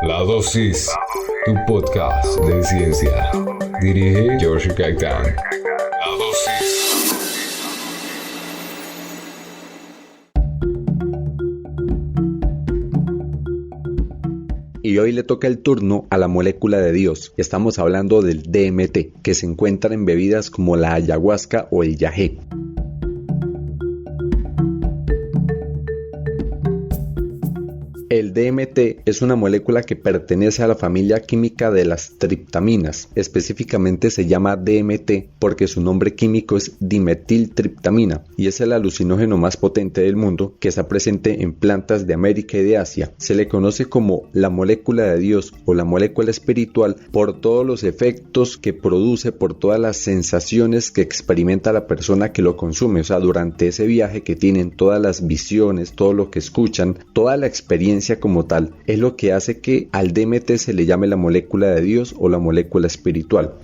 La Dosis, tu podcast de ciencia. Dirige George Gaitán. La Dosis. Y hoy le toca el turno a la molécula de Dios. Estamos hablando del DMT, que se encuentra en bebidas como la ayahuasca o el yagé. El DMT es una molécula que pertenece a la familia química de las triptaminas. Específicamente se llama DMT porque su nombre químico es dimetiltriptamina y es el alucinógeno más potente del mundo que está presente en plantas de América y de Asia. Se le conoce como la molécula de Dios o la molécula espiritual por todos los efectos que produce, por todas las sensaciones que experimenta la persona que lo consume. O sea, durante ese viaje que tienen, todas las visiones, todo lo que escuchan, toda la experiencia como tal, es lo que hace que al DMT se le llame la molécula de Dios o la molécula espiritual.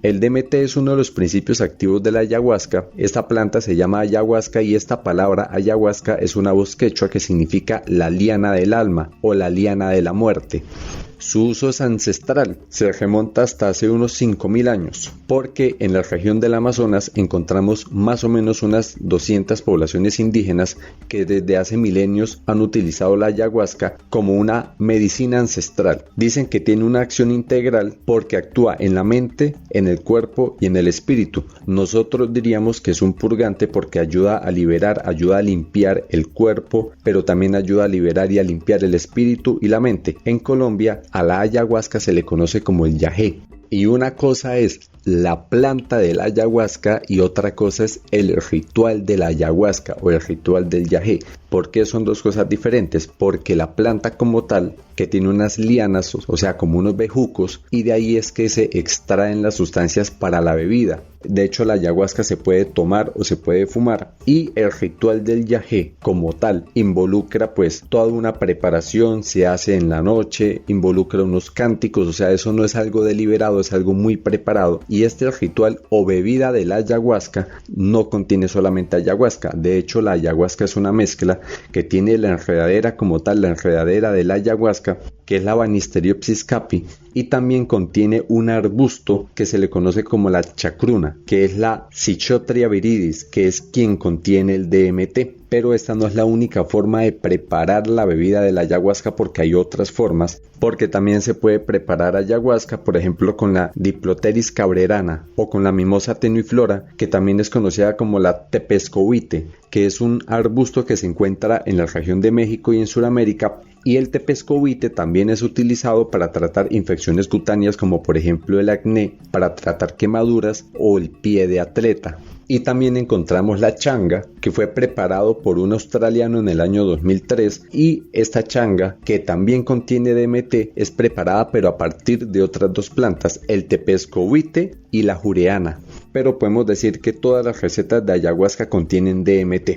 El DMT es uno de los principios activos de la ayahuasca. Esta planta se llama ayahuasca y esta palabra ayahuasca es una voz quechua que significa la liana del alma o la liana de la muerte. Su uso es ancestral, se remonta hasta hace unos 5.000 años, porque en la región del Amazonas encontramos más o menos unas 200 poblaciones indígenas que desde hace milenios han utilizado la ayahuasca como una medicina ancestral. Dicen que tiene una acción integral porque actúa en la mente, en el cuerpo y en el espíritu. Nosotros diríamos que es un purgante porque ayuda a liberar, ayuda a limpiar el cuerpo, pero también ayuda a liberar y a limpiar el espíritu y la mente. En Colombia, a la ayahuasca se le conoce como el yagé. Y una cosa es la planta de la ayahuasca y otra cosa es el ritual de la ayahuasca o el ritual del yagé. ¿Por qué son dos cosas diferentes? Porque la planta como tal, que tiene unas lianas, o sea, como unos bejucos, y de ahí es que se extraen las sustancias para la bebida. De hecho, la ayahuasca se puede tomar o se puede fumar. Y el ritual del yagé como tal involucra pues toda una preparación, se hace en la noche, involucra unos cánticos, o sea, eso no es algo deliberado, es algo muy preparado. Y este ritual o bebida de la ayahuasca no contiene solamente ayahuasca. De hecho, la ayahuasca es una mezcla que tiene la enredadera como tal, la enredadera de la ayahuasca, que es la Banisteriopsis caapi, y también contiene un arbusto que se le conoce como la chacruna, que es la Psychotria viridis, que es quien contiene el DMT. Pero esta no es la única forma de preparar la bebida de la ayahuasca porque hay otras formas, porque también se puede preparar ayahuasca, por ejemplo, con la Diploteris cabrerana o con la Mimosa tenuiflora, que también es conocida como la tepescohuite, que es un arbusto que se encuentra en la región de México y en Sudamérica. Y el tepescohuite también es utilizado para tratar infecciones cutáneas como por ejemplo el acné, para tratar quemaduras o el pie de atleta. Y también encontramos la changa, que fue preparado por un australiano en el año 2003, y esta changa, que también contiene DMT, es preparada pero a partir de otras dos plantas, el tepescohuite y la jureana. Pero podemos decir que todas las recetas de ayahuasca contienen DMT.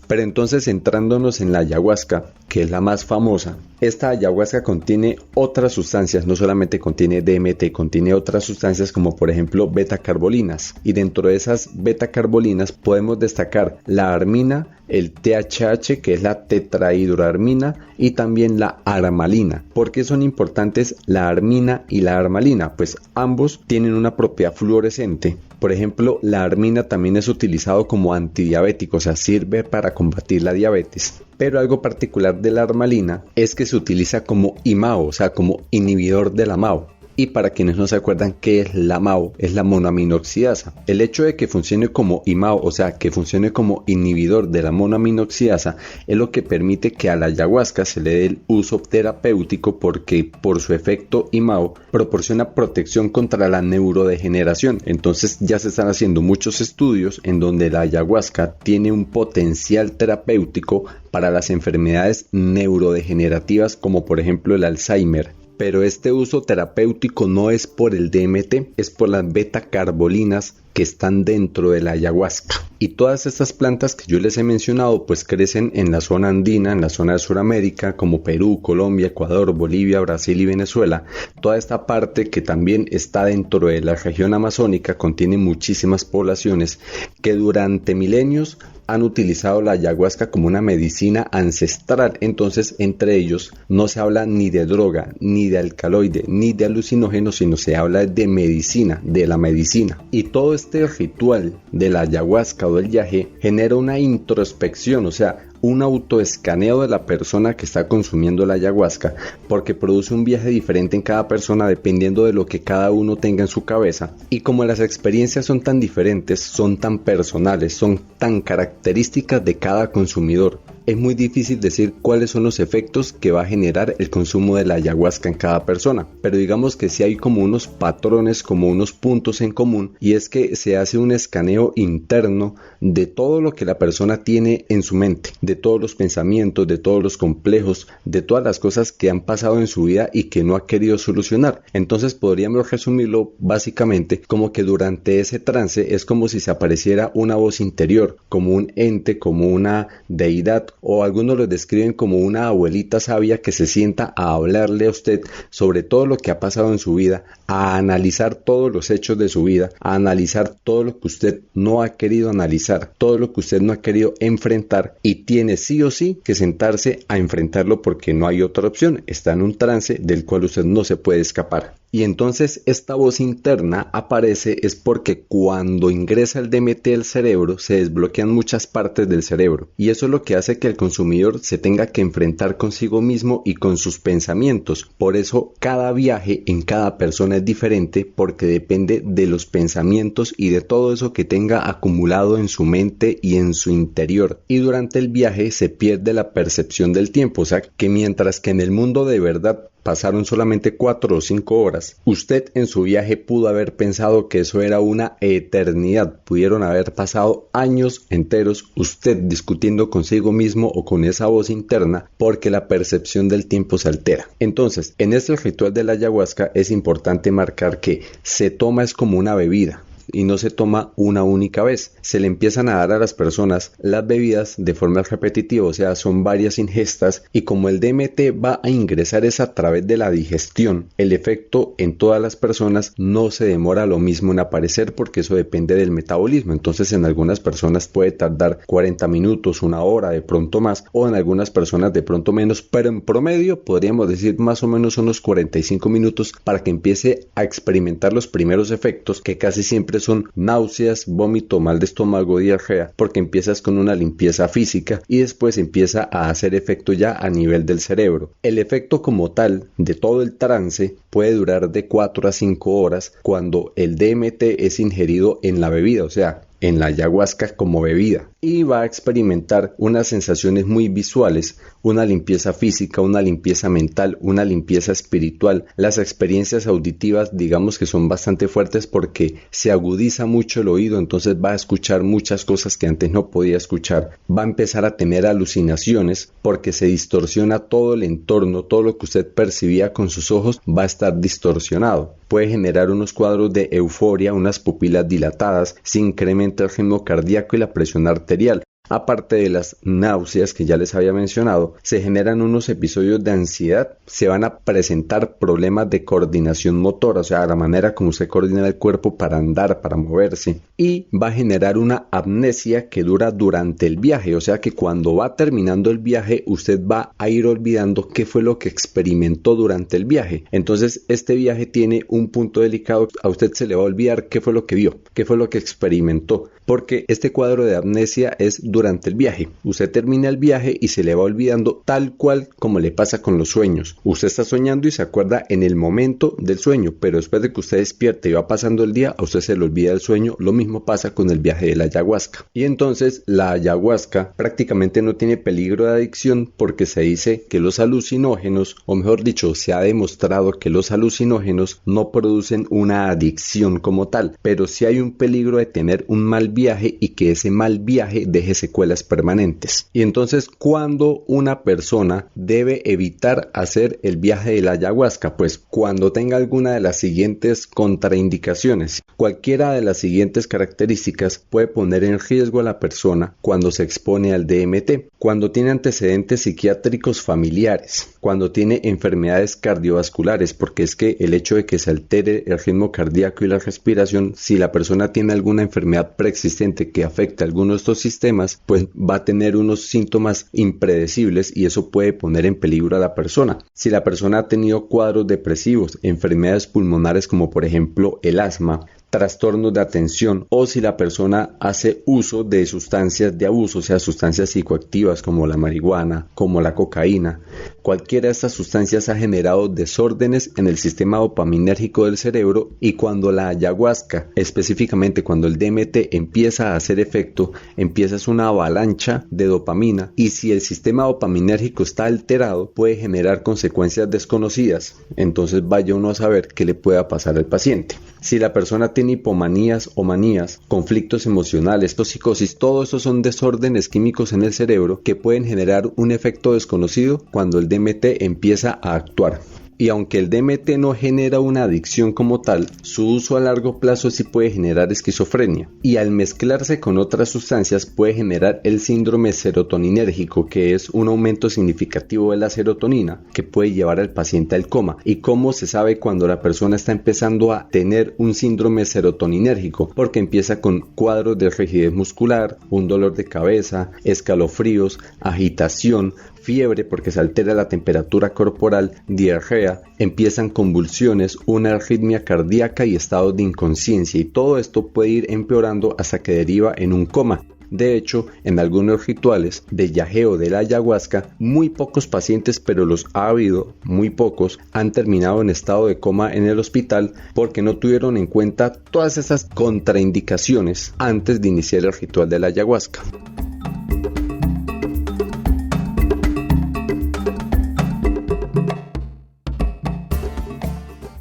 Pero entonces, centrándonos en la ayahuasca, que es la más famosa, esta ayahuasca contiene otras sustancias, no solamente contiene DMT, contiene otras sustancias como por ejemplo betacarbolinas, y dentro de esas betacarbolinas podemos destacar la armina, el THC, que es la tetrahidroarmina, y también la armalina. ¿Por qué son importantes la armina y la armalina? Pues ambos tienen una propiedad fluorescente. Por ejemplo, la armina también es utilizado como antidiabético, o sea, sirve para combatir la diabetes. Pero algo particular de la armalina es que se utiliza como IMAO, o sea, como inhibidor de la MAO. Y para quienes no se acuerdan qué es la MAO, es la monoaminoxidasa. El hecho de que funcione como IMAO, o sea, que funcione como inhibidor de la monoaminoxidasa, es lo que permite que a la ayahuasca se le dé el uso terapéutico porque por su efecto IMAO proporciona protección contra la neurodegeneración. Entonces ya se están haciendo muchos estudios en donde la ayahuasca tiene un potencial terapéutico para las enfermedades neurodegenerativas como por ejemplo el Alzheimer. Pero este uso terapéutico no es por el DMT, es por las betacarbolinas que están dentro de la ayahuasca. Y todas estas plantas que yo les he mencionado pues crecen en la zona andina, en la zona de Sudamérica, como Perú, Colombia, Ecuador, Bolivia, Brasil y Venezuela. Toda esta parte que también está dentro de la región amazónica contiene muchísimas poblaciones que durante milenios han utilizado la ayahuasca como una medicina ancestral. Entonces, entre ellos no se habla ni de droga, ni de alcaloide, ni de alucinógenos, sino se habla de medicina, de la medicina. Y todo este ritual de la ayahuasca o del yagé genera una introspección, o sea, un autoescaneo de la persona que está consumiendo la ayahuasca, porque produce un viaje diferente en cada persona dependiendo de lo que cada uno tenga en su cabeza. Y como las experiencias son tan diferentes, son tan personales, son tan características de cada consumidor, es muy difícil decir cuáles son los efectos que va a generar el consumo de la ayahuasca en cada persona, pero digamos que sí hay como unos patrones, como unos puntos en común, y es que se hace un escaneo interno de todo lo que la persona tiene en su mente, de todos los pensamientos, de todos los complejos, de todas las cosas que han pasado en su vida y que no ha querido solucionar. Entonces podríamos resumirlo básicamente como que durante ese trance es como si se apareciera una voz interior, como un ente, como una deidad, o algunos lo describen como una abuelita sabia que se sienta a hablarle a usted sobre todo lo que ha pasado en su vida, a analizar todos los hechos de su vida, a analizar todo lo que usted no ha querido analizar, todo lo que usted no ha querido enfrentar, y tiene sí o sí que sentarse a enfrentarlo porque no hay otra opción. Está en un trance del cual usted no se puede escapar. Y entonces esta voz interna aparece es porque cuando ingresa el DMT al cerebro se desbloquean muchas partes del cerebro, y eso es lo que hace que el consumidor se tenga que enfrentar consigo mismo y con sus pensamientos. Por eso cada viaje en cada persona es diferente, porque depende de los pensamientos y de todo eso que tenga acumulado en su mente y en su interior. Y durante el viaje se pierde la percepción del tiempo, o sea que mientras que en el mundo de verdad pasaron solamente 4 o 5 horas, usted en su viaje pudo haber pensado que eso era una eternidad. Pudieron haber pasado años enteros usted discutiendo consigo mismo o con esa voz interna, porque la percepción del tiempo se altera. Entonces, en este ritual de la ayahuasca es importante marcar que se toma es como una bebida, y no se toma una única vez. Se le empiezan a dar a las personas las bebidas de forma repetitiva, o sea, son varias ingestas, y como el DMT va a ingresar es a través de la digestión, el efecto en todas las personas no se demora lo mismo en aparecer, porque eso depende del metabolismo. Entonces en algunas personas puede tardar 40 minutos, una hora, de pronto más, o en algunas personas de pronto menos, pero en promedio podríamos decir más o menos unos 45 minutos para que empiece a experimentar los primeros efectos, que casi siempre son náuseas, vómito, mal de estómago, diarrea, porque empiezas con una limpieza física y después empieza a hacer efecto ya a nivel del cerebro. El efecto como tal de todo el trance puede durar de 4 a 5 horas cuando el DMT es ingerido en la bebida, o sea, en la ayahuasca como bebida, y va a experimentar unas sensaciones muy visuales, una limpieza física, una limpieza mental, una limpieza espiritual. Las experiencias auditivas digamos que son bastante fuertes porque se agudiza mucho el oído, entonces va a escuchar muchas cosas que antes no podía escuchar. Va a empezar a tener alucinaciones porque se distorsiona todo el entorno, todo lo que usted percibía con sus ojos va a estar distorsionado. Puede generar unos cuadros de euforia, unas pupilas dilatadas, se incrementa el ritmo cardíaco y la presión arterial. Aparte de las náuseas que ya les había mencionado, se generan unos episodios de ansiedad, se van a presentar problemas de coordinación motora, o sea, la manera como se coordina el cuerpo para andar, para moverse, y va a generar una amnesia que dura durante el viaje, o sea que cuando va terminando el viaje usted va a ir olvidando qué fue lo que experimentó durante el viaje. Entonces este viaje tiene un punto delicado, a usted se le va a olvidar qué fue lo que vio, qué fue lo que experimentó, porque este cuadro de amnesia es durante el viaje. Usted termina el viaje y se le va olvidando tal cual como le pasa con los sueños. Usted está soñando y se acuerda en el momento del sueño, pero después de que usted despierte y va pasando el día, a usted se le olvida el sueño. Lo mismo pasa con el viaje de la ayahuasca. Y entonces la ayahuasca prácticamente no tiene peligro de adicción porque se dice que los alucinógenos, o mejor dicho, se ha demostrado que los alucinógenos no producen una adicción como tal, pero sí hay un peligro de tener un mal viaje y que ese mal viaje deje secuelas permanentes. Y entonces, ¿cuándo una persona debe evitar hacer el viaje de la ayahuasca? Pues cuando tenga alguna de las siguientes contraindicaciones. Cualquiera de las siguientes características puede poner en riesgo a la persona cuando se expone al DMT. Cuando tiene antecedentes psiquiátricos familiares, cuando tiene enfermedades cardiovasculares, porque es que el hecho de que se altere el ritmo cardíaco y la respiración, si la persona tiene alguna enfermedad preexistente que afecte a alguno de estos sistemas, sustancias, pues va a tener unos síntomas impredecibles y eso puede poner en peligro a la persona. Si la persona ha tenido cuadros depresivos, enfermedades pulmonares como por ejemplo el asma, trastornos de atención, o si la persona hace uso de sustancias de abuso, o sea, sustancias psicoactivas como la marihuana, como la cocaína. Cualquiera de estas sustancias ha generado desórdenes en el sistema dopaminérgico del cerebro, y cuando la ayahuasca, específicamente cuando el DMT empieza a hacer efecto, empieza una avalancha de dopamina, y si el sistema dopaminérgico está alterado, puede generar consecuencias desconocidas. Entonces vaya uno a saber qué le pueda pasar al paciente. Si la persona tiene hipomanías o manías, conflictos emocionales, psicosis, todo eso son desórdenes químicos en el cerebro que pueden generar un efecto desconocido cuando el DMT empieza a actuar. Y aunque el DMT no genera una adicción como tal, su uso a largo plazo sí puede generar esquizofrenia. Y al mezclarse con otras sustancias puede generar el síndrome serotoninérgico, que es un aumento significativo de la serotonina que puede llevar al paciente al coma. ¿Y cómo se sabe cuando la persona está empezando a tener un síndrome serotoninérgico? Porque empieza con cuadros de rigidez muscular, un dolor de cabeza, escalofríos, agitación, fiebre porque se altera la temperatura corporal, diarrea, empiezan convulsiones, una arritmia cardíaca y estados de inconsciencia, y todo esto puede ir empeorando hasta que deriva en un coma. De hecho, en algunos rituales de yageo de la ayahuasca, muy pocos pacientes, pero los ha habido, muy pocos, han terminado en estado de coma en el hospital porque no tuvieron en cuenta todas esas contraindicaciones antes de iniciar el ritual de la ayahuasca.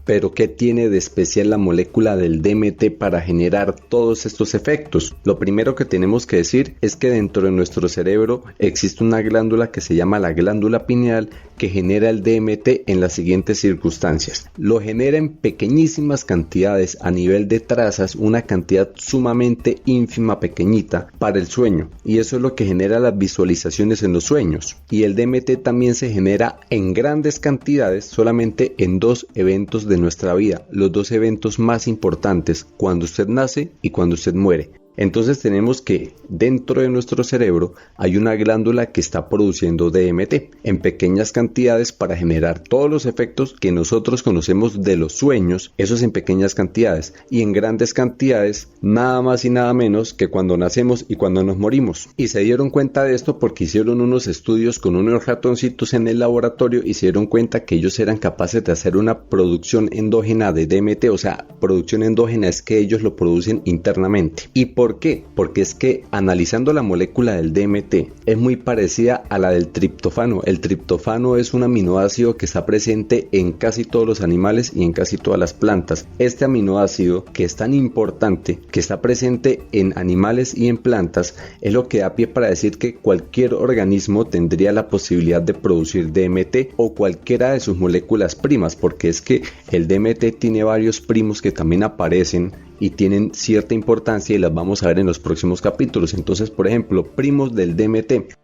Pero ¿qué tiene de especial la molécula del DMT para generar todos estos efectos? Lo primero que tenemos que decir es que dentro de nuestro cerebro existe una glándula que se llama la glándula pineal que genera el DMT en las siguientes circunstancias. Lo genera en pequeñísimas cantidades a nivel de trazas, una cantidad sumamente ínfima, pequeñita para el sueño, y eso es lo que genera las visualizaciones en los sueños. Y el DMT también se genera en grandes cantidades solamente en dos eventos de nuestra vida, los dos eventos más importantes, cuando usted nace y cuando usted muere. Entonces tenemos que dentro de nuestro cerebro hay una glándula que está produciendo DMT en pequeñas cantidades para generar todos los efectos que nosotros conocemos de los sueños, esos en pequeñas cantidades, y en grandes cantidades nada más y nada menos que cuando nacemos y cuando nos morimos. Y se dieron cuenta de esto porque hicieron unos estudios con unos ratoncitos en el laboratorio y se dieron cuenta que ellos eran capaces de hacer una producción endógena de DMT, o sea, producción endógena es que ellos lo producen internamente. ¿Y ¿por qué? Porque es que analizando la molécula del DMT es muy parecida a la del triptófano. El triptófano es un aminoácido que está presente en casi todos los animales y en casi todas las plantas. Este aminoácido, que es tan importante, que está presente en animales y en plantas, es lo que da pie para decir que cualquier organismo tendría la posibilidad de producir DMT o cualquiera de sus moléculas primas, porque es que el DMT tiene varios primos que también aparecen y tienen cierta importancia y las vamos a ver en los próximos capítulos. Entonces, por ejemplo, primos del DMT.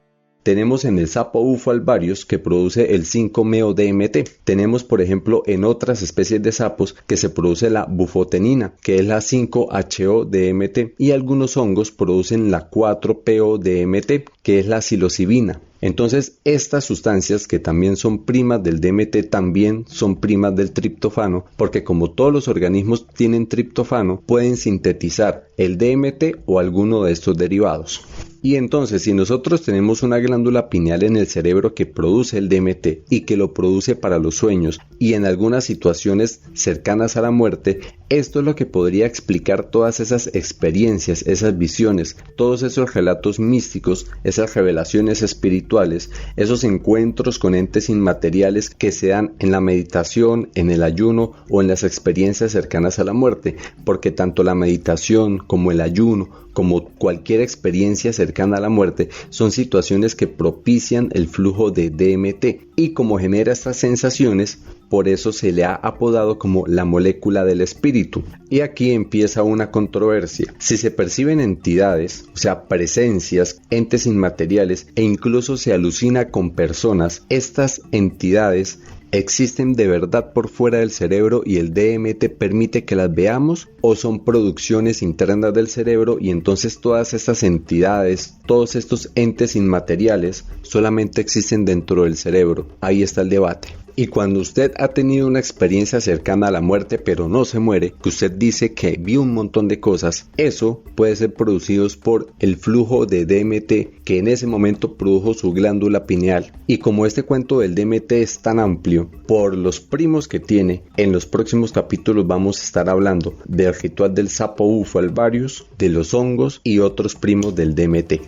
Tenemos en el sapo bufo alvarius que produce el 5-meo-DMT. Tenemos, por ejemplo, en otras especies de sapos que se produce la bufotenina, que es la 5-HO-DMT, y algunos hongos producen la 4-PO-DMT, que es la psilocibina. Entonces, estas sustancias que también son primas del DMT también son primas del triptófano, porque como todos los organismos tienen triptófano, pueden sintetizar el DMT o alguno de estos derivados. Y entonces, si nosotros tenemos una glándula pineal en el cerebro que produce el DMT y que lo produce para los sueños y en algunas situaciones cercanas a la muerte, esto es lo que podría explicar todas esas experiencias, esas visiones, todos esos relatos místicos, esas revelaciones espirituales, esos encuentros con entes inmateriales que se dan en la meditación, en el ayuno o en las experiencias cercanas a la muerte, porque tanto la meditación como el ayuno, como cualquier experiencia cercana a la muerte, son situaciones que propician el flujo de DMT, y como genera estas sensaciones, por eso se le ha apodado como la molécula del espíritu. Y aquí empieza una controversia. Si se perciben entidades, o sea, presencias, entes inmateriales, e incluso se alucina con personas, estas entidades ¿Existen de verdad por fuera del cerebro y el DMT permite que las veamos? ¿O son producciones internas del cerebro y entonces todas estas entidades, todos estos entes inmateriales solamente existen dentro del cerebro? Ahí está el debate. Y cuando usted ha tenido una experiencia cercana a la muerte pero no se muere, que usted dice que vio un montón de cosas, eso puede ser producido por el flujo de DMT que en ese momento produjo su glándula pineal. Y como este cuento del DMT es tan amplio, por los primos que tiene, en los próximos capítulos vamos a estar hablando del ritual del sapo bufo alvarius, de los hongos y otros primos del DMT.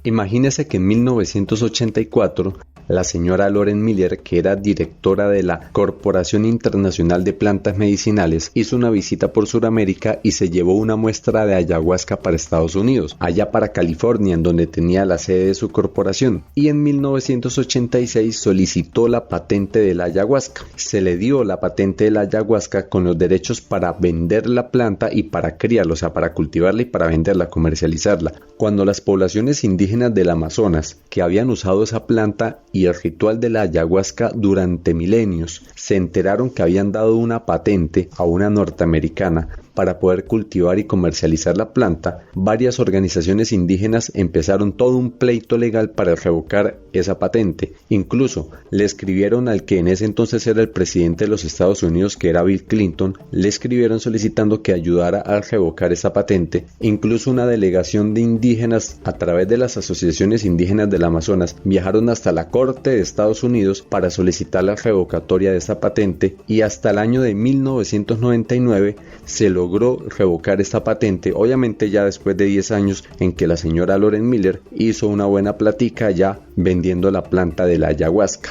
Imagínese que en 1984 la señora Lauren Miller, que era directora de la Corporación Internacional de Plantas Medicinales, hizo una visita por Sudamérica y se llevó una muestra de ayahuasca para Estados Unidos, allá para California, en donde tenía la sede de su corporación, y en 1986 solicitó la patente de la ayahuasca. Se le dio la patente de la ayahuasca con los derechos para vender la planta y para criarla, o sea, para cultivarla y para venderla, comercializarla. Cuando las poblaciones indígenas del Amazonas, que habían usado esa planta y el ritual de la ayahuasca durante milenios, se enteraron que habían dado una patente a una norteamericana para poder cultivar y comercializar la planta, varias organizaciones indígenas empezaron todo un pleito legal para revocar esa patente. Incluso le escribieron al que en ese entonces era el presidente de los Estados Unidos, que era Bill Clinton, le escribieron solicitando que ayudara a revocar esa patente. Incluso una delegación de indígenas a través de las asociaciones indígenas del Amazonas viajaron hasta la Corte de Estados Unidos para solicitar la revocatoria de esta patente, y hasta el año de 1999 se logró revocar esta patente, obviamente ya después de 10 años en que la señora Lauren Miller hizo una buena platica ya vendiendo la planta de la ayahuasca.